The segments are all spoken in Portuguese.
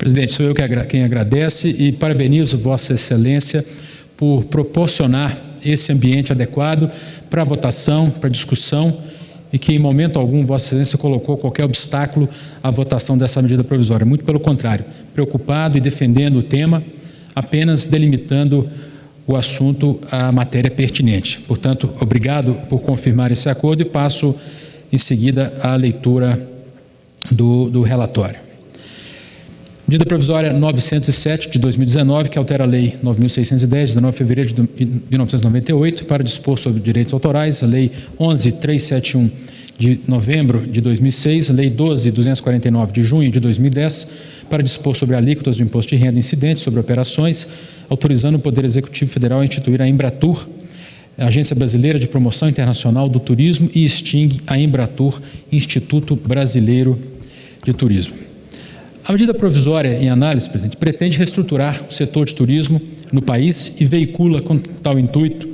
Presidente, sou eu quem agradece e parabenizo Vossa Excelência por proporcionar esse ambiente adequado para a votação, para a discussão, e que em momento algum Vossa Excelência colocou qualquer obstáculo à votação dessa medida provisória. Muito pelo contrário, preocupado e defendendo o tema, apenas delimitando o assunto à matéria pertinente. Portanto, obrigado por confirmar esse acordo e passo em seguida à leitura do relatório. Medida provisória 907 de 2019, que altera a Lei 9.610, 19 de fevereiro de 1998, para dispor sobre direitos autorais, a Lei 11.371 de novembro de 2006, a Lei 12.249 de junho de 2010, para dispor sobre alíquotas do imposto de renda incidente sobre operações, autorizando o Poder Executivo Federal a instituir a Embratur, a Agência Brasileira de Promoção Internacional do Turismo, e extingue a Embratur, Instituto Brasileiro de Turismo. A medida provisória em análise, presidente, pretende reestruturar o setor de turismo no país e veicula com tal intuito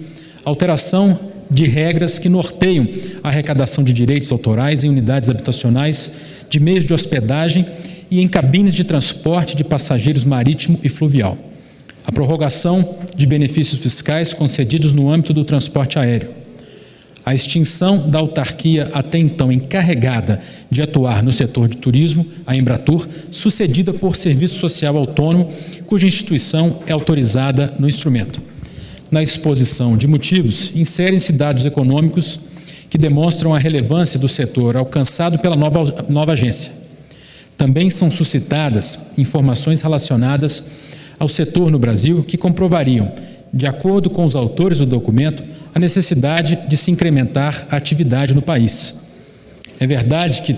alteração de regras que norteiam a arrecadação de direitos autorais em unidades habitacionais, de meios de hospedagem e em cabines de transporte de passageiros marítimo e fluvial. A prorrogação de benefícios fiscais concedidos no âmbito do transporte aéreo. A extinção da autarquia até então encarregada de atuar no setor de turismo, a Embratur, sucedida por Serviço Social Autônomo, cuja instituição é autorizada no instrumento. Na exposição de motivos, inserem-se dados econômicos que demonstram a relevância do setor alcançado pela nova agência. Também são suscitadas informações relacionadas ao setor no Brasil que comprovariam, de acordo com os autores do documento, a necessidade de se incrementar a atividade no país. É verdade que,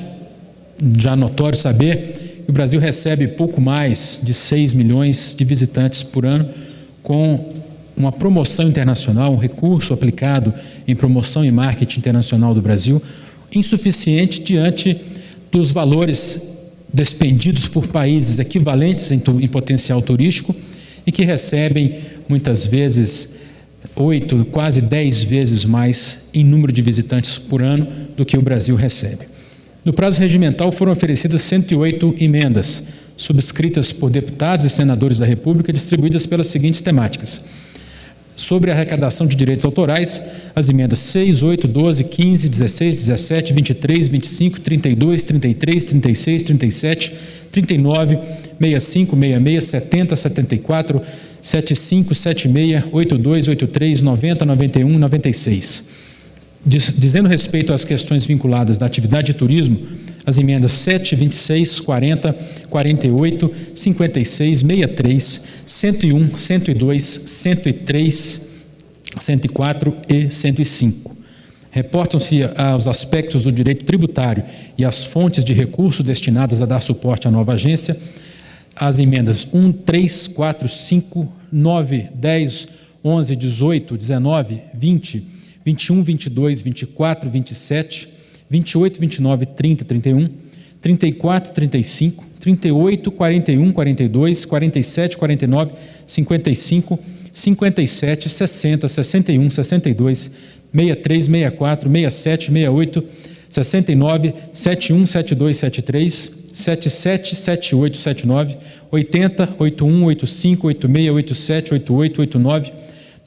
já notório saber, o Brasil recebe pouco mais de 6 milhões de visitantes por ano, com uma promoção internacional, um recurso aplicado em promoção e marketing internacional do Brasil, insuficiente diante dos valores despendidos por países equivalentes em potencial turístico e que recebem, muitas vezes, 8, quase 10 vezes mais em número de visitantes por ano do que o Brasil recebe. No prazo regimental foram oferecidas 108 emendas, subscritas por deputados e senadores da República, distribuídas pelas seguintes temáticas. Sobre a arrecadação de direitos autorais, as emendas 6, 8, 12, 15, 16, 17, 23, 25, 32, 33, 36, 37, 39, 65, 66, 70, 74, 75, 76, 82, 83, 90, 91, 96. Dizendo respeito às questões vinculadas da atividade de turismo, as emendas 7, 26, 40, 48, 56, 63, 101, 102, 103, 104 e 105. Reportam-se aos aspectos do direito tributário e às fontes de recursos destinadas a dar suporte à nova agência, as emendas 1, 3, 4, 5, 9, 10, 11, 18, 19, 20, 21, 22, 24, 27, 28, 29, 30, 31, 34, 35, 38, 41, 42, 47, 49, 55, 57, 60, 61, 62, 63, 64, 67, 68, 69, 71, 72, 73, 77, 78, 79, 80, 81, 85, 86, 87, 88, 89,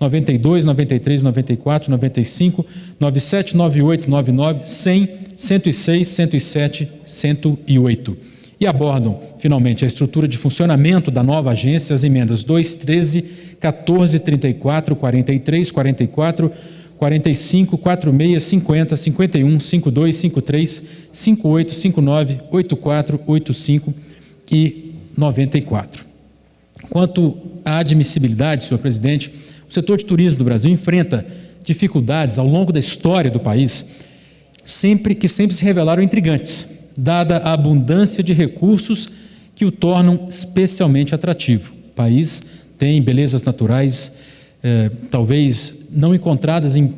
92, 93, 94, 95, 97, 98, 99, 100, 106, 107, 108. E abordam, finalmente, a estrutura de funcionamento da nova agência, as emendas 2, 13, 14, 34, 43, 44, 45, 46, 50, 51, 52, 53, 58, 59, 84, 85 e 94. Quanto à admissibilidade, senhor presidente, o setor de turismo do Brasil enfrenta dificuldades ao longo da história do país, que sempre se revelaram intrigantes, dada a abundância de recursos que o tornam especialmente atrativo. O país tem belezas naturais, talvez não encontradas em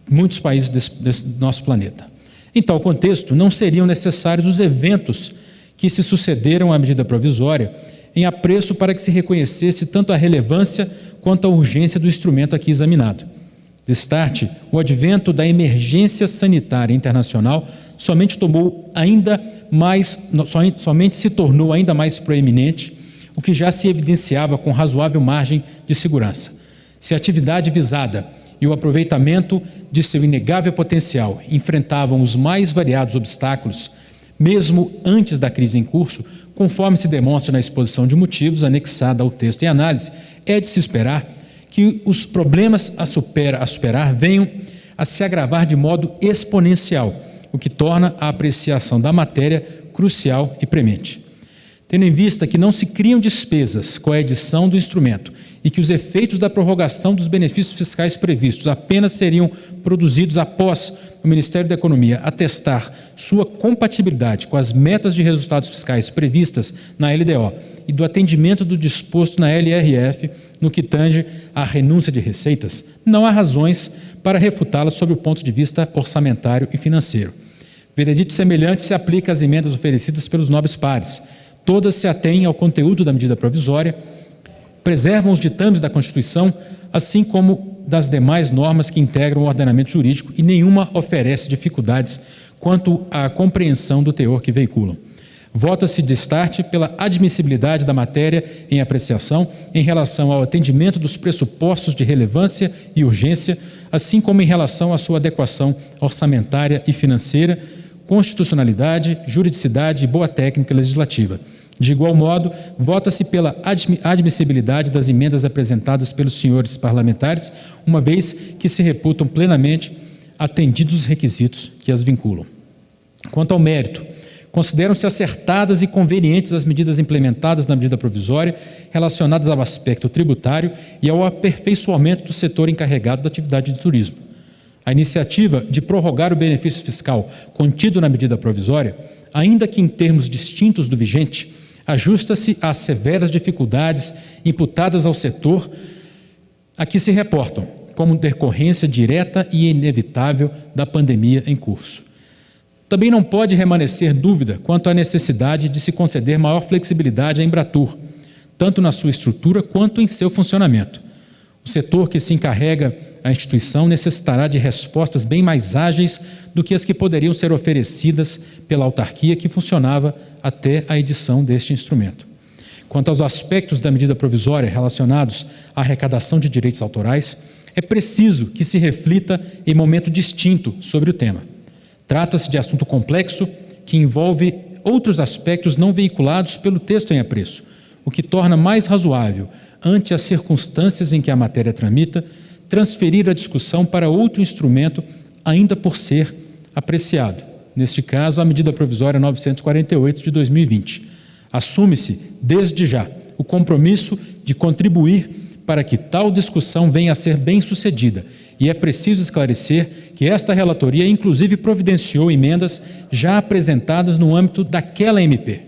muitos países desse nosso planeta. Em tal contexto, não seriam necessários os eventos que se sucederam à medida provisória em apreço para que se reconhecesse tanto a relevância quanto a urgência do instrumento aqui examinado. Destarte, o advento da emergência sanitária internacional somente se tornou ainda mais proeminente o que já se evidenciava com razoável margem de segurança. Se a atividade visada e o aproveitamento de seu inegável potencial enfrentavam os mais variados obstáculos, mesmo antes da crise em curso, conforme se demonstra na exposição de motivos anexada ao texto em análise, é de se esperar que os problemas a superar venham a se agravar de modo exponencial, o que torna a apreciação da matéria crucial e premente. Tendo em vista que não se criam despesas com a edição do instrumento e que os efeitos da prorrogação dos benefícios fiscais previstos apenas seriam produzidos após o Ministério da Economia atestar sua compatibilidade com as metas de resultados fiscais previstas na LDO e do atendimento do disposto na LRF no que tange à renúncia de receitas, não há razões para refutá-la sob o ponto de vista orçamentário e financeiro. Veredito semelhante se aplica às emendas oferecidas pelos nobres pares. Todas se atêm ao conteúdo da medida provisória, preservam os ditames da Constituição, assim como das demais normas que integram o ordenamento jurídico, e nenhuma oferece dificuldades quanto à compreensão do teor que veiculam. Vota-se de start pela admissibilidade da matéria em apreciação em relação ao atendimento dos pressupostos de relevância e urgência, assim como em relação à sua adequação orçamentária e financeira, constitucionalidade, juridicidade e boa técnica legislativa. De igual modo, vota-se pela admissibilidade das emendas apresentadas pelos senhores parlamentares, uma vez que se reputam plenamente atendidos os requisitos que as vinculam. Quanto ao mérito, consideram-se acertadas e convenientes as medidas implementadas na medida provisória relacionadas ao aspecto tributário e ao aperfeiçoamento do setor encarregado da atividade de turismo. A iniciativa de prorrogar o benefício fiscal contido na medida provisória, ainda que em termos distintos do vigente, ajusta-se às severas dificuldades imputadas ao setor a que se reportam, como decorrência direta e inevitável da pandemia em curso. Também não pode remanescer dúvida quanto à necessidade de se conceder maior flexibilidade à Embratur, tanto na sua estrutura quanto em seu funcionamento. O setor que se encarrega a instituição necessitará de respostas bem mais ágeis do que as que poderiam ser oferecidas pela autarquia que funcionava até a edição deste instrumento. Quanto aos aspectos da medida provisória relacionados à arrecadação de direitos autorais, é preciso que se reflita em momento distinto sobre o tema. Trata-se de assunto complexo que envolve outros aspectos não veiculados pelo texto em apreço, o que torna mais razoável, ante as circunstâncias em que a matéria tramita, transferir a discussão para outro instrumento ainda por ser apreciado, neste caso a medida provisória 948 de 2020. Assume-se, desde já, o compromisso de contribuir para que tal discussão venha a ser bem-sucedida, e é preciso esclarecer que esta relatoria inclusive providenciou emendas já apresentadas no âmbito daquela MP.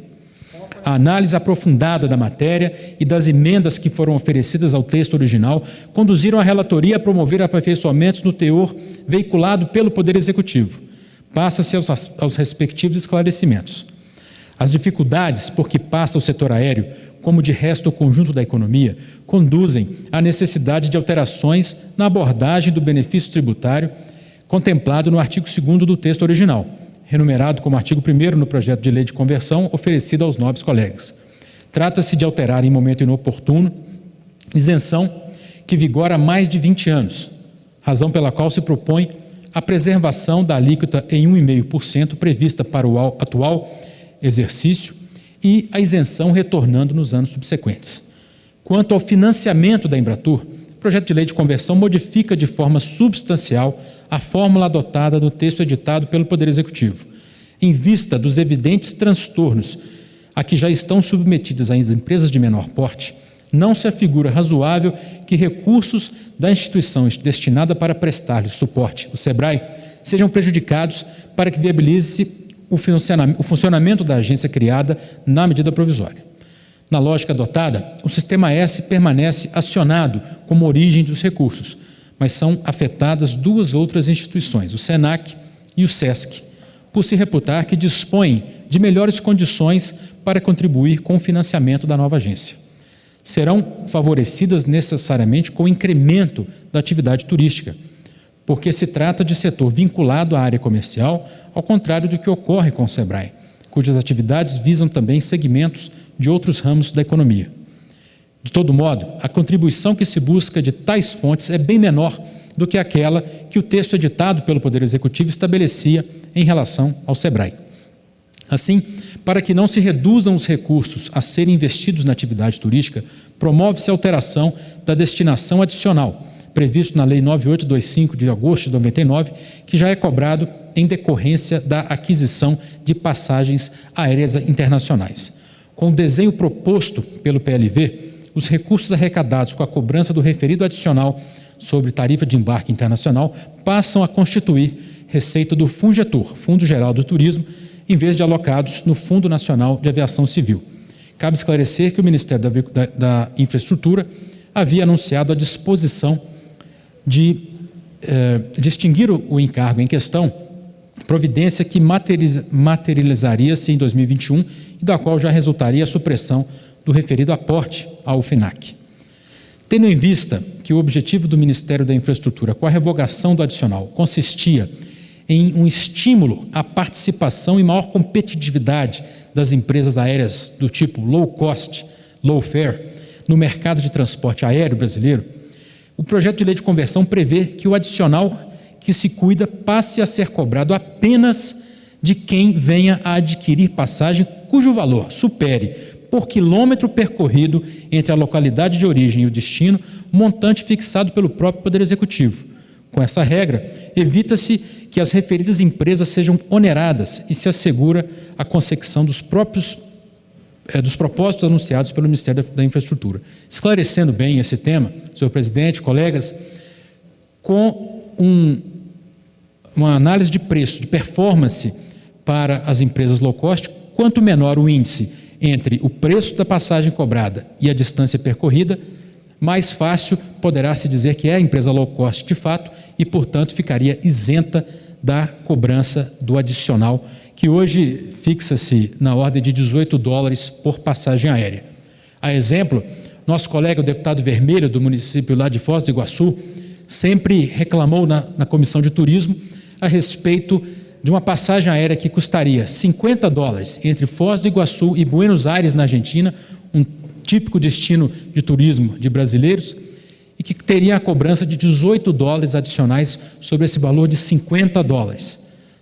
A análise aprofundada da matéria e das emendas que foram oferecidas ao texto original conduziram a relatoria a promover aperfeiçoamentos no teor veiculado pelo Poder Executivo. Passa-se aos respectivos esclarecimentos. As dificuldades por que passa o setor aéreo, como de resto o conjunto da economia, conduzem à necessidade de alterações na abordagem do benefício tributário contemplado no artigo 2º do texto original, renumerado como artigo 1º no projeto de lei de conversão oferecido aos nobres colegas. Trata-se de alterar em momento inoportuno isenção que vigora há mais de 20 anos, razão pela qual se propõe a preservação da alíquota em 1,5% prevista para o atual exercício e a isenção retornando nos anos subsequentes. Quanto ao financiamento da Embratur, o projeto de lei de conversão modifica de forma substancial a fórmula adotada no texto editado pelo Poder Executivo. Em vista dos evidentes transtornos a que já estão submetidas as empresas de menor porte, não se afigura razoável que recursos da instituição destinada para prestar-lhes suporte, o SEBRAE, sejam prejudicados para que viabilize o funcionamento da agência criada na medida provisória. Na lógica adotada, o Sistema S permanece acionado como origem dos recursos, mas são afetadas duas outras instituições, o SENAC e o SESC, por se reputar que dispõem de melhores condições para contribuir com o financiamento da nova agência. Serão favorecidas necessariamente com o incremento da atividade turística, porque se trata de setor vinculado à área comercial, ao contrário do que ocorre com o SEBRAE, cujas atividades visam também segmentos de outros ramos da economia. De todo modo, a contribuição que se busca de tais fontes é bem menor do que aquela que o texto editado pelo Poder Executivo estabelecia em relação ao SEBRAE. Assim, para que não se reduzam os recursos a serem investidos na atividade turística, promove-se a alteração da destinação adicional, previsto na Lei 9825 de agosto de 99, que já é cobrado em decorrência da aquisição de passagens aéreas internacionais. Com o desenho proposto pelo PLV, os recursos arrecadados com a cobrança do referido adicional sobre tarifa de embarque internacional passam a constituir receita do FUNGETUR, Fundo Geral do Turismo, em vez de alocados no Fundo Nacional de Aviação Civil. Cabe esclarecer que o Ministério da Infraestrutura havia anunciado a disposição de extinguir o encargo em questão, providência que materializaria-se em 2021 e da qual já resultaria a supressão do referido aporte ao FINAC. Tendo em vista que o objetivo do Ministério da Infraestrutura com a revogação do adicional consistia em um estímulo à participação e maior competitividade das empresas aéreas do tipo low cost, low fare, no mercado de transporte aéreo brasileiro, o projeto de lei de conversão prevê que o adicional que se cuida passe a ser cobrado apenas de quem venha a adquirir passagem cujo valor supere, por quilômetro percorrido entre a localidade de origem e o destino, montante fixado pelo próprio Poder Executivo. Com essa regra, evita-se que as referidas empresas sejam oneradas e se assegura a consecução dos propósitos anunciados pelo Ministério da Infraestrutura. Esclarecendo bem esse tema, senhor presidente, colegas, com uma análise de preço, de performance para as empresas low cost, quanto menor o índice entre o preço da passagem cobrada e a distância percorrida, mais fácil poderá se dizer que é a empresa low cost de fato e, portanto, ficaria isenta da cobrança do adicional, que hoje fixa-se na ordem de $18 por passagem aérea. A exemplo, nosso colega, o deputado Vermelho, do município lá de Foz do Iguaçu, sempre reclamou na Comissão de Turismo a respeito de uma passagem aérea que custaria $50 entre Foz do Iguaçu e Buenos Aires, na Argentina, um típico destino de turismo de brasileiros, e que teria a cobrança de $18 adicionais sobre esse valor de $50,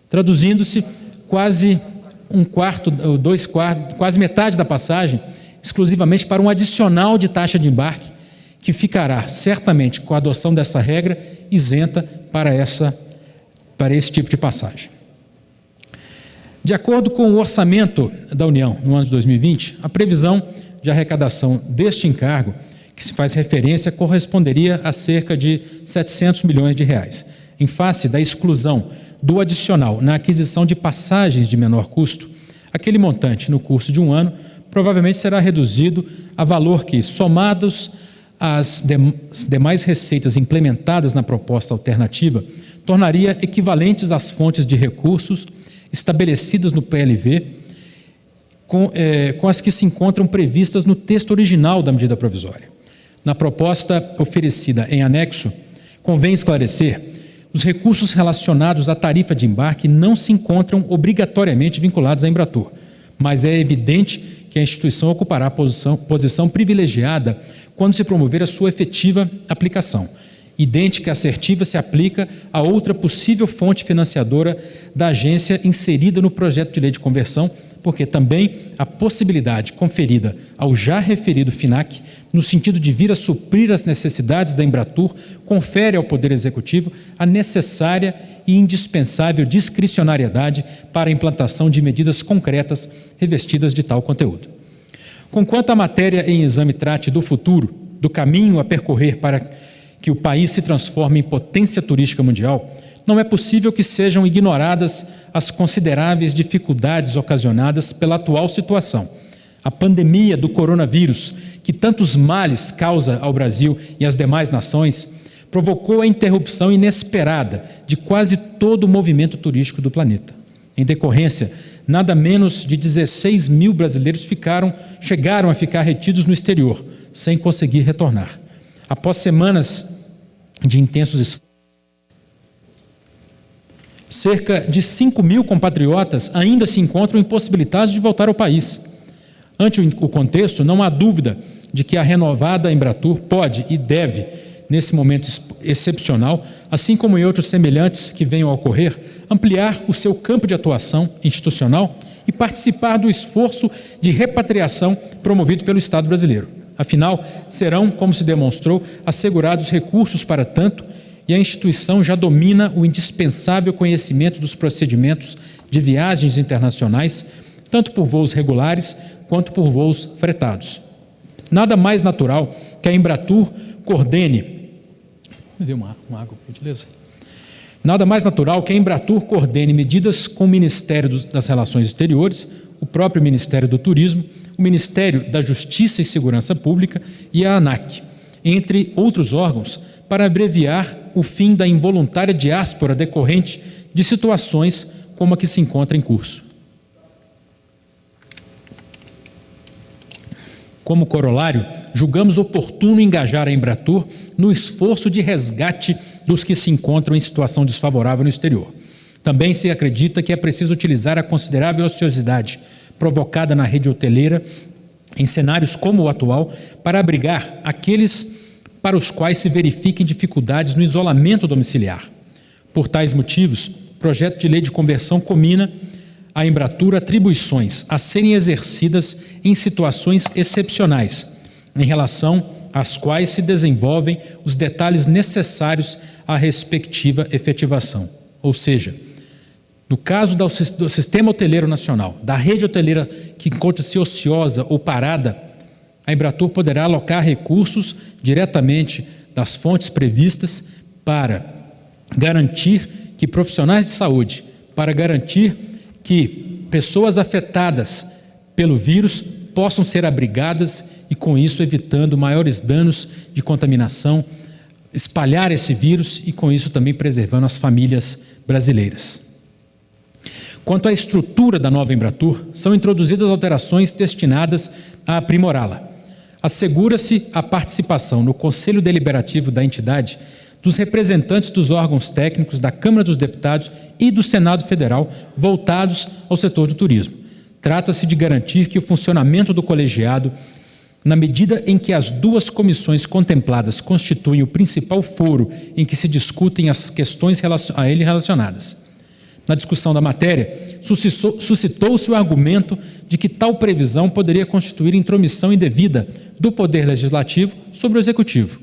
traduzindo-se quase quase metade da passagem, exclusivamente para um adicional de taxa de embarque, que ficará, certamente, com a adoção dessa regra, isenta para esse tipo de passagem. De acordo com o orçamento da União, no ano de 2020, a previsão de arrecadação deste encargo, que se faz referência, corresponderia a cerca de R$700 milhões. Em face da exclusão do adicional na aquisição de passagens de menor custo, aquele montante, no curso de um ano, provavelmente será reduzido a valor que, somados às demais receitas implementadas na proposta alternativa, tornaria equivalentes às fontes de recursos estabelecidas no PLV com as que se encontram previstas no texto original da medida provisória. Na proposta oferecida em anexo, convém esclarecer: os recursos relacionados à tarifa de embarque não se encontram obrigatoriamente vinculados à Embratur, mas é evidente que a instituição ocupará posição privilegiada quando se promover a sua efetiva aplicação. Idêntica e assertiva se aplica a outra possível fonte financiadora da agência inserida no projeto de lei de conversão, porque também a possibilidade conferida ao já referido FINAC, no sentido de vir a suprir as necessidades da Embratur, confere ao Poder Executivo a necessária e indispensável discricionariedade para a implantação de medidas concretas revestidas de tal conteúdo. Conquanto a matéria em exame trate do futuro, do caminho a percorrer para que o país se transforme em potência turística mundial, não é possível que sejam ignoradas as consideráveis dificuldades ocasionadas pela atual situação. A pandemia do coronavírus, que tantos males causa ao Brasil e às demais nações, provocou a interrupção inesperada de quase todo o movimento turístico do planeta. Em decorrência, nada menos de 16 mil brasileiros chegaram a ficar retidos no exterior, sem conseguir retornar. Após semanas de intensos esforços, cerca de 5 mil compatriotas ainda se encontram impossibilitados de voltar ao país. Ante o contexto, não há dúvida de que a renovada Embratur pode e deve, nesse momento excepcional, assim como em outros semelhantes que venham a ocorrer, ampliar o seu campo de atuação institucional e participar do esforço de repatriação promovido pelo Estado brasileiro. Afinal, serão, como se demonstrou, assegurados recursos para tanto, e a instituição já domina o indispensável conhecimento dos procedimentos de viagens internacionais, tanto por voos regulares quanto por voos fretados. Nada mais natural que a Embratur coordene. Me dê uma água, por gentileza. Nada mais natural que a Embratur coordene medidas com o Ministério das Relações Exteriores, o próprio Ministério do Turismo, o Ministério da Justiça e Segurança Pública e a ANAC, entre outros órgãos, para abreviar o fim da involuntária diáspora decorrente de situações como a que se encontra em curso. Como corolário, julgamos oportuno engajar a Embratur no esforço de resgate dos que se encontram em situação desfavorável no exterior. Também se acredita que é preciso utilizar a considerável ociosidade provocada na rede hoteleira em cenários como o atual para abrigar aqueles para os quais se verifiquem dificuldades no isolamento domiciliar. Por tais motivos, o projeto de lei de conversão comina à Embratur atribuições a serem exercidas em situações excepcionais, em relação às quais se desenvolvem os detalhes necessários à respectiva efetivação. Ou seja, no caso do Sistema Hoteleiro Nacional, da rede hoteleira que encontra-se ociosa ou parada, a Embratur poderá alocar recursos diretamente das fontes previstas para garantir que profissionais de saúde, para garantir que pessoas afetadas pelo vírus possam ser abrigadas e, com isso, evitando maiores danos de contaminação, espalhar esse vírus e, com isso, também preservando as famílias brasileiras. Quanto à estrutura da nova Embratur, são introduzidas alterações destinadas a aprimorá-la. Assegura-se a participação no Conselho Deliberativo da entidade dos representantes dos órgãos técnicos da Câmara dos Deputados e do Senado Federal voltados ao setor do turismo. Trata-se de garantir que o funcionamento do colegiado, na medida em que as duas comissões contempladas constituem o principal foro em que se discutem as questões a ele relacionadas. Na discussão da matéria, suscitou-se o argumento de que tal previsão poderia constituir intromissão indevida do Poder Legislativo sobre o Executivo,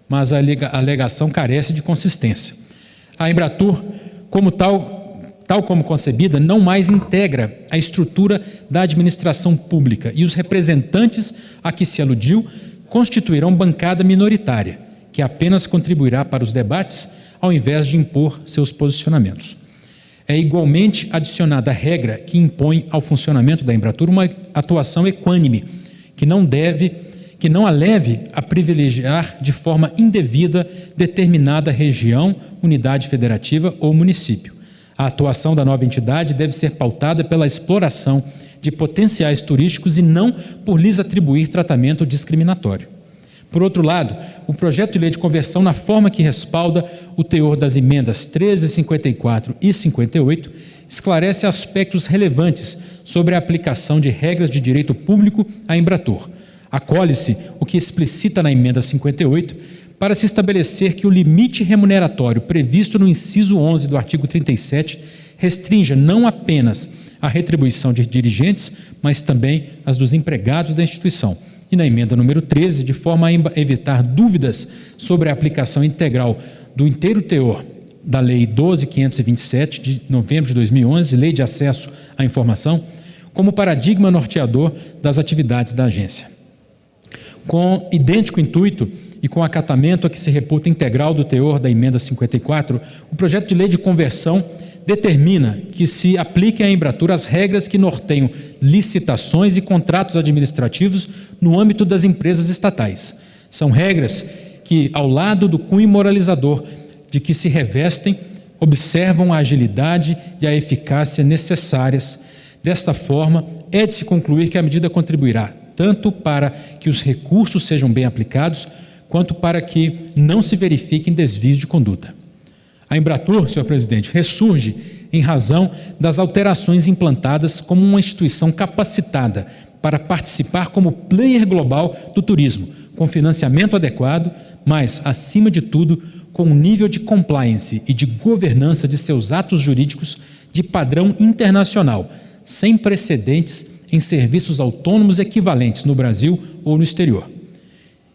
mas a alegação carece de consistência. A Embratur, tal como concebida, não mais integra a estrutura da administração pública e os representantes a que se aludiu constituirão bancada minoritária, que apenas contribuirá para os debates ao invés de impor seus posicionamentos. É igualmente adicionada a regra que impõe ao funcionamento da Embratur uma atuação equânime, que não a leve a privilegiar de forma indevida determinada região, unidade federativa ou município. A atuação da nova entidade deve ser pautada pela exploração de potenciais turísticos e não por lhes atribuir tratamento discriminatório. Por outro lado, o projeto de lei de conversão, na forma que respalda o teor das emendas 13, 54 e 58, esclarece aspectos relevantes sobre a aplicação de regras de direito público à Embratur. Acolhe-se o que explicita na emenda 58 para se estabelecer que o limite remuneratório previsto no inciso 11 do artigo 37 restrinja não apenas a retribuição de dirigentes, mas também as dos empregados da instituição. E na emenda número 13, de forma a evitar dúvidas sobre a aplicação integral do inteiro teor da Lei 12.527, de novembro de 2011, Lei de Acesso à Informação, como paradigma norteador das atividades da agência. Com idêntico intuito e com acatamento a que se reputa integral do teor da emenda 54, o projeto de lei de conversão determina que se apliquem à Embratur as regras que norteiam licitações e contratos administrativos no âmbito das empresas estatais. São regras que, ao lado do cunho moralizador de que se revestem, observam a agilidade e a eficácia necessárias. Desta forma, é de se concluir que a medida contribuirá tanto para que os recursos sejam bem aplicados, quanto para que não se verifiquem desvios de conduta. A Embratur, senhor presidente, ressurge em razão das alterações implantadas como uma instituição capacitada para participar como player global do turismo, com financiamento adequado, mas, acima de tudo, com um nível de compliance e de governança de seus atos jurídicos de padrão internacional, sem precedentes em serviços autônomos equivalentes no Brasil ou no exterior.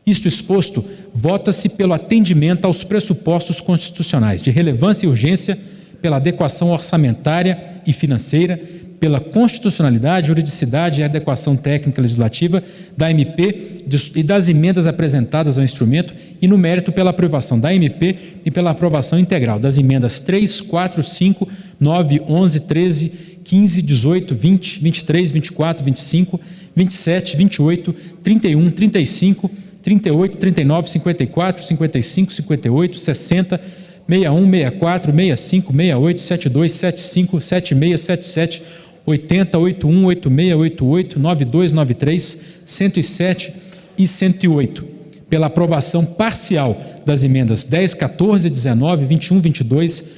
Isto exposto, vota-se pelo atendimento aos pressupostos constitucionais de relevância e urgência, pela adequação orçamentária e financeira, pela constitucionalidade, juridicidade e adequação técnica legislativa da MP e das emendas apresentadas ao instrumento e, no mérito, pela aprovação da MP e pela aprovação integral das emendas 3, 4, 5, 9, 11, 13, 15, 18, 20, 23, 24, 25, 27, 28, 31, 35, 38, 39, 54, 55, 58, 60, 61, 64, 65, 68, 72, 75, 76, 77, 80, 81, 86, 88, 92, 93, 107 e 108, pela aprovação parcial das emendas 10, 14, 19, 21, 22,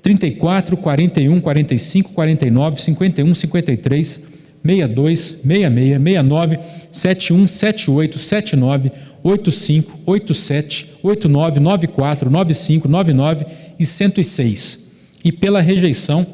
34, 41, 45, 49, 51, 53, 62, 66, 69, 71, 78, 79, 85, 87, 89, 94, 95, 99 e 106, e pela rejeição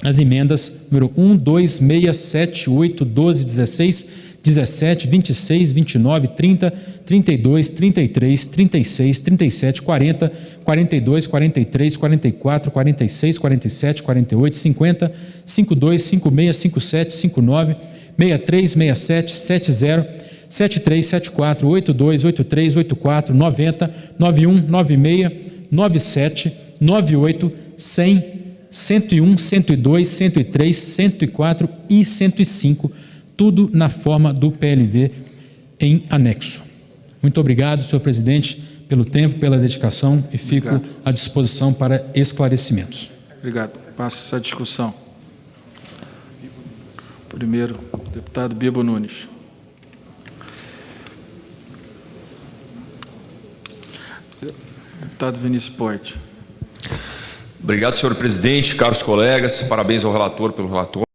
as emendas número 1, 2, 6, 7, 8, 12, 16, 17, 26, 29, 30, 32, 33, 36, 37, 40, 42, 43, 44, 46, 47, 48, 50, 52, 56, 57, 59, 63, 67, 70, 73, 74, 82, 83, 84, 90, 91, 96, 97, 98, 100, 101, 102, 103, 104 e 105, tudo na forma do PLV em anexo. Muito obrigado, senhor presidente, pelo tempo, pela dedicação e fico à disposição para esclarecimentos. Obrigado. Passo a discussão. Primeiro, deputado Bibo Nunes. Deputado Vinícius Poit. Obrigado, senhor presidente, caros colegas. Parabéns ao relator pelo relatório.